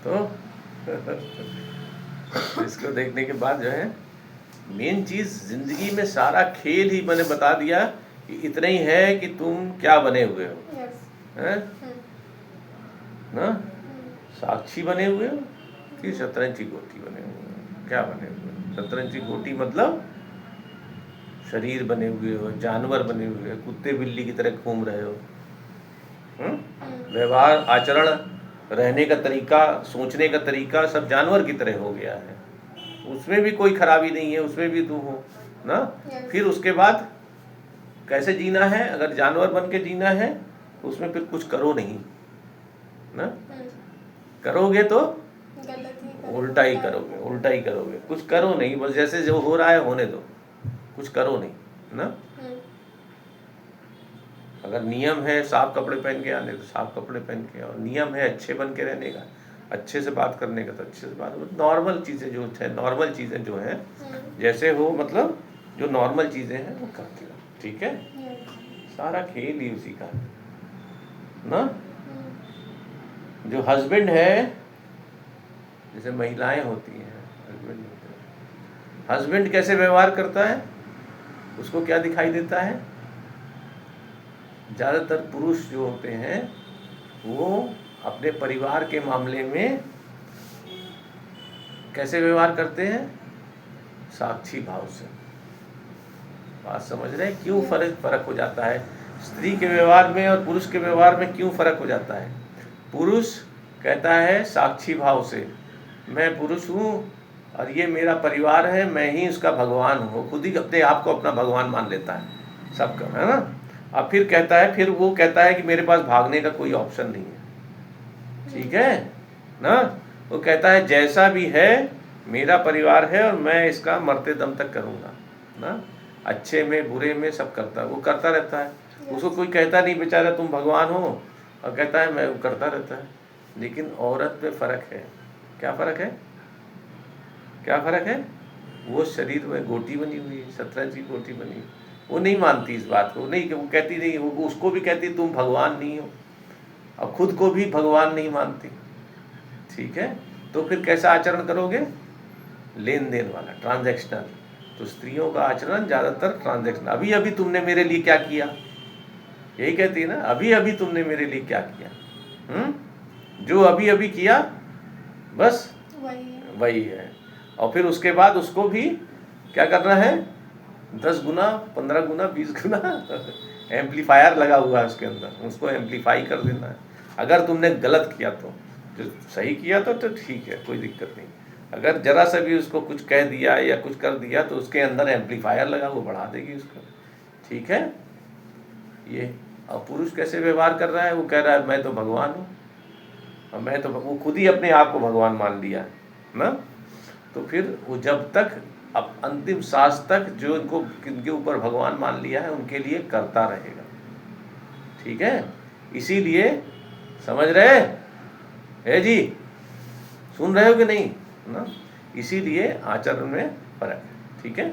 तो इसको देखने के बाद जो है मेन चीज जिंदगी में सारा खेल ही मैंने बता दिया कि इतना ही है कि तुम क्या बने हुए हो, हैं ना? साक्षी बने हुए हो कि शतरंज की गोटी बने हुए हो? क्या बने हुए हो? शतरंज की गोटी मतलब शरीर बने हुए हो, जानवर बने हुए हो, कुत्ते बिल्ली की तरह घूम रहे हो। व्यवहार, आचरण, रहने का तरीका, सोचने का तरीका सब जानवर की तरह हो गया है। उसमें भी कोई खराबी नहीं है, उसमें भी तू हो ना। फिर उसके बाद कैसे जीना है? अगर जानवर बन के जीना है तो उसमें फिर कुछ करो नहीं ना। करोगे तो उल्टा ही करोगे, उल्टा ही करोगे। कुछ करो नहीं, बस जैसे जो हो रहा है होने दो, कुछ करो नहीं ना। अगर नियम है साफ कपड़े पहन के आने तो साफ कपड़े पहन के, और नियम है अच्छे बन के रहने का, अच्छे से बात करने का तो अच्छे से बात। नॉर्मल चीज़ें जो है, नॉर्मल चीज़ें जो हैं जैसे हो, मतलब जो नॉर्मल चीज़ें हैं वो करते हो, ठीक है। सारा खेल ही उसी का ना। जो हस्बैंड है, जैसे महिलाएं होती हैं, हस्बैंड होते हैं, हस्बैंड कैसे व्यवहार करता है उसको क्या दिखाई देता है? ज़्यादातर पुरुष जो होते हैं वो अपने परिवार के मामले में कैसे व्यवहार करते हैं? साक्षी भाव से। बात समझ रहे हैं? क्यों फर्क हो जाता है स्त्री के व्यवहार में और पुरुष के व्यवहार में? क्यों फर्क हो जाता है? पुरुष कहता है साक्षी भाव से, मैं पुरुष हूँ और ये मेरा परिवार है, मैं ही उसका भगवान हूँ। खुद ही अपने आप को अपना भगवान मान लेता है सबका, है ना। अब फिर कहता है, फिर वो कहता है कि मेरे पास भागने का कोई ऑप्शन नहीं है, ठीक है ना। वो कहता है जैसा भी है मेरा परिवार है और मैं इसका मरते दम तक करूँगा ना। अच्छे में बुरे में सब करता है, वो करता रहता है। उसको कोई कहता नहीं बेचारा तुम भगवान हो, और कहता है मैं, वो करता रहता है। लेकिन औरत में फ़र्क है। क्या फ़र्क है? क्या फ़र्क है? वो शरीर में गोटी बनी हुई है, शतरंज की गोटी बनी हुई। वो नहीं मानती इस बात को, नहीं, वो कहती नहीं, वो उसको भी कहती तुम भगवान नहीं हो, और खुद को भी भगवान नहीं मानती, ठीक है। तो फिर कैसा आचरण करोगे? लेन देन वाला, ट्रांजैक्शनल। तो स्त्रियों का आचरण ज़्यादातर ट्रांजैक्शनल। अभी अभी तुमने मेरे लिए क्या किया, यही कहती है ना, अभी अभी तुमने मेरे लिए क्या किया। जो अभी अभी किया बस वही है। और फिर उसके बाद उसको भी क्या करना है? 10 गुना, 15 गुना, 20 गुना एम्पलीफायर लगा हुआ है उसके अंदर, उसको एम्पलीफाई कर देना है। अगर तुमने गलत किया तो, जो सही किया तो ठीक है, कोई दिक्कत नहीं। अगर जरा सा भी उसको कुछ कह दिया या कुछ कर दिया तो उसके अंदर एम्पलीफायर लगा, वो बढ़ा देगी उसको, ठीक है ये। और पुरुष कैसे व्यवहार कर रहा है? वो कह रहा है मैं तो भगवान हूँ, और मैं तो, वो खुद ही अपने आप को भगवान मान लिया है ना। तो फिर वो जब तक, अब अंतिम सांस तक जो इनको, किनके ऊपर भगवान मान लिया है उनके लिए करता रहेगा, ठीक है। इसीलिए समझ रहे है जी, सुन रहे हो कि नहीं ना। इसीलिए आचरण में फर्क है, ठीक है।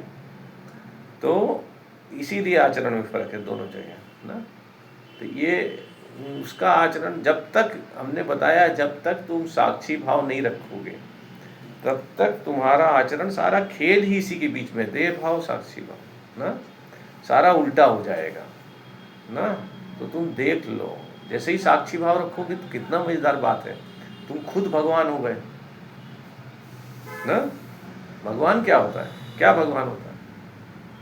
तो इसीलिए आचरण में फर्क है दोनों जगह ना। तो ये उसका आचरण, जब तक हमने बताया, जब तक तुम साक्षी भाव नहीं रखोगे तब तक तुम्हारा आचरण, सारा खेल ही इसी के बीच में, देह भाव साक्षी भाव ना, सारा उल्टा हो जाएगा ना। तो तुम देख लो, जैसे ही साक्षी भाव रखोगे तो कितना मजेदार बात है, तुम खुद भगवान हो गए ना। भगवान क्या होता है? क्या भगवान होता है?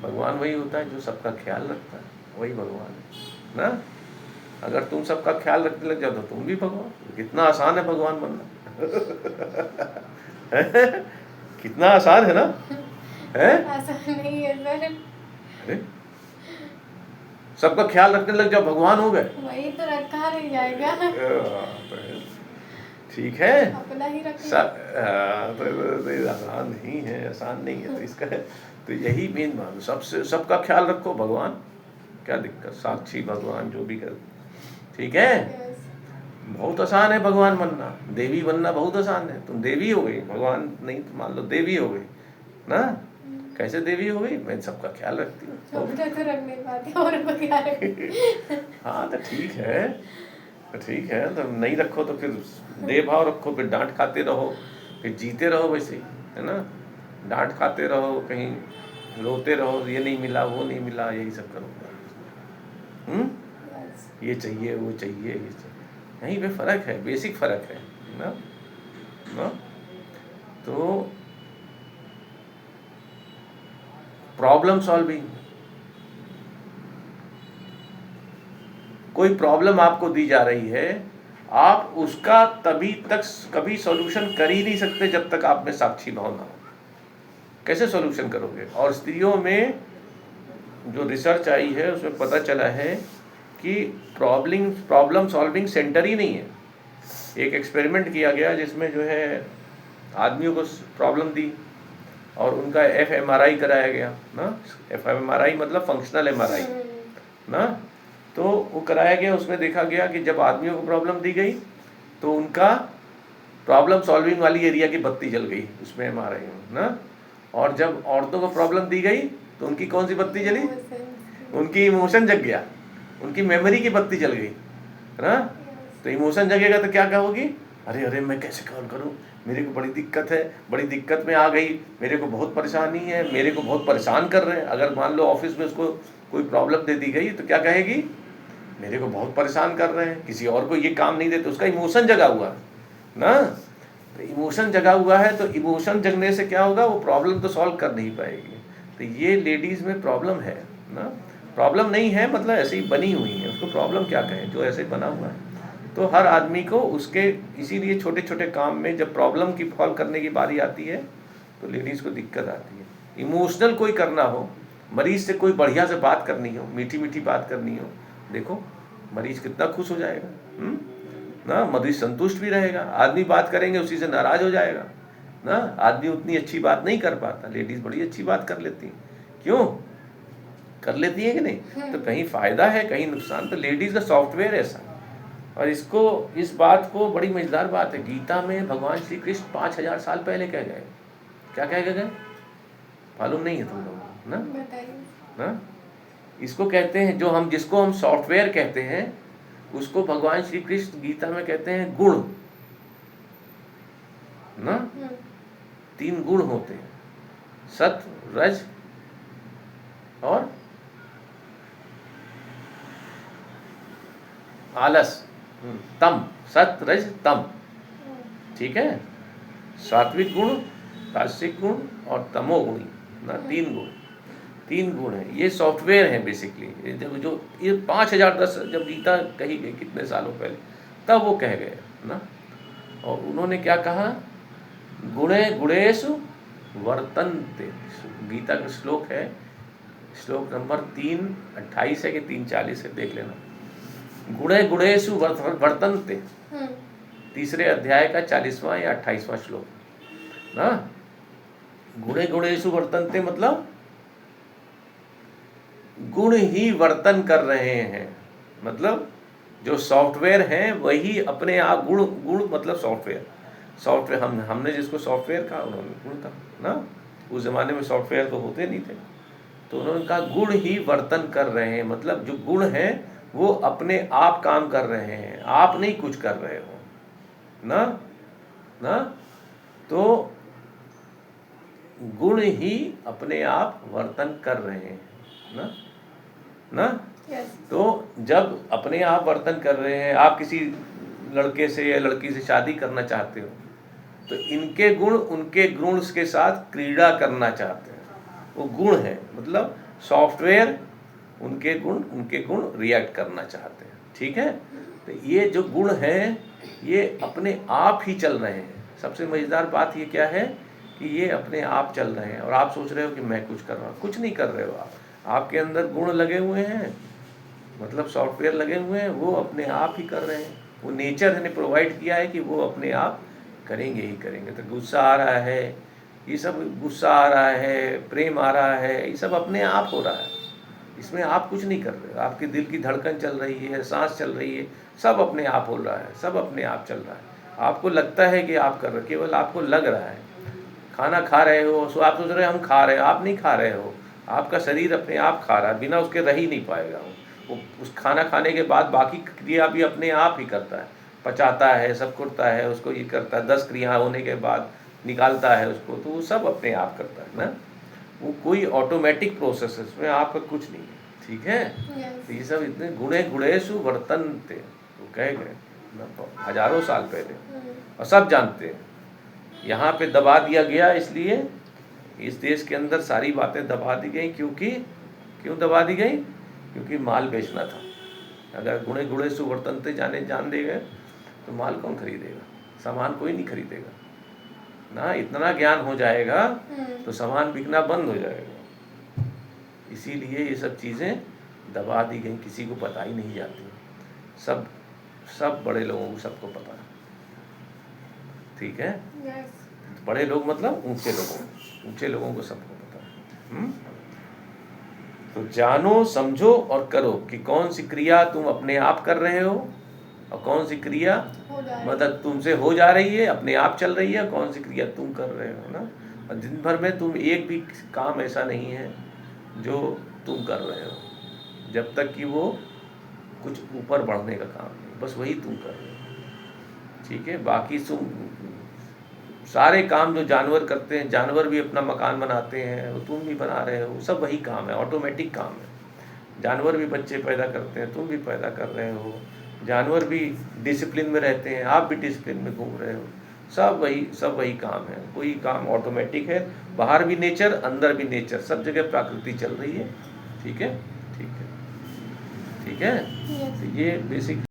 भगवान वही होता है जो सबका ख्याल रखता है, वही भगवान है ना। अगर तुम सबका ख्याल रखने लग जाओ तो तुम भी भगवान। कितना आसान है भगवान बनना कितना आसान है ना, है? आसान नहीं है सर। अरे सबका ख्याल रखने लग जाओ, भगवान हो गए। वही तो रखा नहीं जाएगा, ठीक है। अपना ही रख तो आसान नहीं है, आसान नहीं है। तो इसका तो यही मेन बात, सबसे सबका ख्याल रखो, भगवान, क्या दिक्कत, साक्षी भगवान जो भी कर, ठीक है। बहुत आसान है भगवान बनना, देवी बनना बहुत आसान है। तुम देवी हो गई, भगवान नहीं तो मान लो देवी हो गई ना। कैसे देवी हो गई? मैं सबका ख्याल रखती हूँ। तो रख नहीं पाती और क्या हाँ तो ठीक है, तो ठीक है, तो नहीं रखो तो फिर दे भाव रखो, फिर डांट खाते रहो, फिर जीते रहो वैसे ही, है ना। डांट खाते रहो, कहीं रोते रहो, ये नहीं मिला वो नहीं मिला, यही सब करो। यस। ये चाहिए वो चाहिए, ये चाहिए, यहीं पे फर्क है, बेसिक फर्क है ना ना। तो प्रॉब्लम सॉल्विंग, कोई प्रॉब्लम आपको दी जा रही है, आप उसका तभी तक कभी सॉल्यूशन कर ही नहीं सकते जब तक आप में साक्षी भाव ना हो। कैसे सॉल्यूशन करोगे? और स्त्रियों में जो रिसर्च आई है उसमें पता चला है कि प्रॉब्लम सॉल्विंग सेंटर ही नहीं है। एक एक्सपेरिमेंट किया गया जिसमें जो है आदमियों को प्रॉब्लम दी और उनका FMRI कराया गया ना। FMRI मतलब फंक्शनल MRI ना। तो वो कराया गया, उसमें देखा गया कि जब आदमियों को प्रॉब्लम दी गई तो उनका प्रॉब्लम सॉल्विंग वाली एरिया की बत्ती जल गई उसमें MRI में ना। और जब औरतों को प्रॉब्लम दी गई तो उनकी कौन सी बत्ती जली? उनकी इमोशन जग गया, उनकी मेमोरी की बत्ती जल गई, है ना। तो इमोशन जगेगा तो क्या कहोगी? अरे अरे मैं कैसे कॉल करूं, मेरे को बड़ी दिक्कत है, बड़ी दिक्कत में आ गई, मेरे को बहुत परेशानी है, मेरे को बहुत परेशान कर रहे हैं। अगर मान लो ऑफिस में उसको कोई प्रॉब्लम दे दी गई तो क्या कहेगी? मेरे को बहुत परेशान कर रहे हैं, किसी और को ये काम नहीं देते। उसका इमोशन जगा हुआ ना। तो इमोशन जगा हुआ है, तो इमोशन जगने से क्या होगा? वो प्रॉब्लम तो सॉल्व कर नहीं पाएगी। तो ये लेडीज़ में प्रॉब्लम है ना। प्रॉब्लम नहीं है मतलब ऐसे ही बनी हुई है, उसको प्रॉब्लम क्या कहें, जो ऐसे बना हुआ है। तो हर आदमी को उसके, इसीलिए छोटे छोटे काम में जब प्रॉब्लम की सॉल्व करने की बारी आती है तो लेडीज़ को दिक्कत आती है। इमोशनल कोई करना हो, मरीज से कोई बढ़िया से बात करनी हो, मीठी मीठी बात करनी हो, देखो मरीज कितना खुश हो जाएगा ना। मरीज संतुष्ट भी रहेगा। आदमी बात करेंगे उसी से नाराज हो जाएगा ना। आदमी उतनी अच्छी बात नहीं कर पाता, लेडीज बड़ी अच्छी बात कर लेती हैं। क्यों कर लेती है कि नहीं? तो कहीं फायदा है कहीं नुकसान। तो लेडीज का सॉफ्टवेयर ऐसा। और इसको, इस बात को, बड़ी मजेदार बात है, गीता में भगवान श्री कृष्ण 5000 साल पहले कह गए। क्या कह गए? मालूम नहीं है तुम लोगों को ना? बताइए। ना, इसको कहते हैं, जो हम जिसको हम सॉफ्टवेयर कहते हैं उसको भगवान श्री कृष्ण गीता में कहते हैं गुण ना। 3 गुण होते हैं, सत्व, रज और आलस। तम, सत्व, रज, तम, ठीक है। सात्विक गुण, राजसिक गुण और तमोगुणी ना। 3 गुण, 3 गुण है। ये सॉफ्टवेयर है बेसिकली। जो ये 5010 जब गीता कही गई कितने सालों पहले, तब वो कह गए ना। और उन्होंने क्या कहा? गुणे गुणेषु वर्तन्ते। गीता का श्लोक है, श्लोक नंबर 3:28 है कि 3:40 है, देख लेना। गुणे गुणेषु वर्तन्ते, तीसरे अध्याय का 40वां या 28वां श्लोक ना। गुणे गुणेषु वर्तन्ते मतलब गुण ही वर्तन कर रहे हैं। मतलब जो सॉफ्टवेयर हैं वही अपने आप, गुण, गुण मतलब सॉफ्टवेयर हमने जिसको सॉफ्टवेयर कहा उन्होंने गुण कहा ना। उस जमाने में सॉफ्टवेयर तो होते नहीं थे, तो उन्होंने कहा गुण ही वर्तन कर रहे हैं। मतलब जो गुण हैं वो अपने आप काम कर रहे हैं, आप नहीं कुछ कर रहे हो ना ना। तो गुण ही अपने आप वर्तन कर रहे हैं ना ना। तो जब अपने आप वर्तन कर रहे हैं, आप किसी लड़के से या लड़की से शादी करना चाहते हो तो इनके गुण उनके गुण के साथ क्रीड़ा करना चाहते हैं, वो गुण है। मतलब सॉफ्टवेयर उनके गुण रिएक्ट करना चाहते हैं, ठीक है। तो ये जो गुण हैं ये अपने आप ही चल रहे हैं। सबसे मज़ेदार बात ये क्या है कि ये अपने आप चल रहे हैं। और आप सोच रहे हो कि मैं कुछ कर रहा हूँ, कुछ नहीं कर रहे हो आप। आपके अंदर गुण लगे हुए हैं, मतलब सॉफ्टवेयर लगे हुए हैं, वो अपने आप ही कर रहे हैं। वो नेचर ने प्रोवाइड किया है कि वो अपने आप करेंगे ही करेंगे। तो गुस्सा आ रहा है, ये सब गुस्सा आ रहा है, प्रेम आ रहा है, ये सब अपने आप हो रहा है। इसमें आप कुछ नहीं कर रहे हो। आपके दिल की धड़कन चल रही है, सांस चल रही है, सब अपने आप हो रहा है, सब अपने आप चल रहा है। आपको लगता है कि आप कर रहे हो, केवल आपको लग रहा है। खाना खा रहे हो, सो आप सोच रहे हो हम खा रहे हो, आप नहीं खा रहे हो। आपका शरीर अपने आप खा रहा है, बिना उसके रह ही नहीं पाएगा। वो उस खाना खाने के बाद बाकी क्रिया भी अपने आप ही करता है, पचाता है, सब करता है, उसको ये करता है, 10 क्रिया होने के बाद निकालता है उसको, तो वो सब अपने आप करता है ना। वो कोई ऑटोमेटिक प्रोसेस है, उसमें आपका कुछ नहीं है, ठीक है। Yes. तो ये सब इतने गुणे गुणेशु वर्तन्ते वो कहे गए हजारों साल पहले, और सब जानते हैं। यहाँ पे दबा दिया गया, इसलिए इस देश के अंदर सारी बातें दबा दी गई, क्योंकि क्यों दबा दी गई? क्योंकि माल बेचना था। अगर गुणे गुणेशु वर्तन्ते जान दे गए तो माल कौन खरीदेगा? सामान कोई नहीं खरीदेगा ना। इतना ज्ञान हो जाएगा तो सामान बिकना बंद हो जाएगा। इसीलिए ये सब चीज़ें दबा दी गई, किसी को पता ही नहीं जाती। सब बड़े लोगों को सबको पता है, ठीक है। Yes. बड़े लोग मतलब ऊंचे लोगों को सबको पता है। तो जानो, समझो और करो कि कौन सी क्रिया तुम अपने आप कर रहे हो और कौन सी क्रिया हो जाए। मतलब तुमसे हो जा रही है, अपने आप चल रही है, कौन सी क्रिया तुम कर रहे हो ना। और दिन भर में तुम एक भी काम ऐसा नहीं है जो तुम कर रहे हो, जब तक कि वो कुछ ऊपर बढ़ने का काम नहीं, बस वही तुम कर रहे हो, ठीक है। बाकी तुम सारे काम जो जानवर करते हैं, जानवर भी अपना मकान बनाते हैं, वो तुम भी बना रहे हो, सब वही काम है, ऑटोमेटिक काम है। जानवर भी बच्चे पैदा करते हैं, तुम भी पैदा कर रहे हो। जानवर भी डिसिप्लिन में रहते हैं, आप भी डिसिप्लिन में घूम रहे हो। सब वही काम है, कोई काम ऑटोमेटिक है। बाहर भी नेचर, अंदर भी नेचर, सब जगह प्रकृति चल रही है, ठीक है, ठीक है, ठीक है। Yes. तो ये बेसिक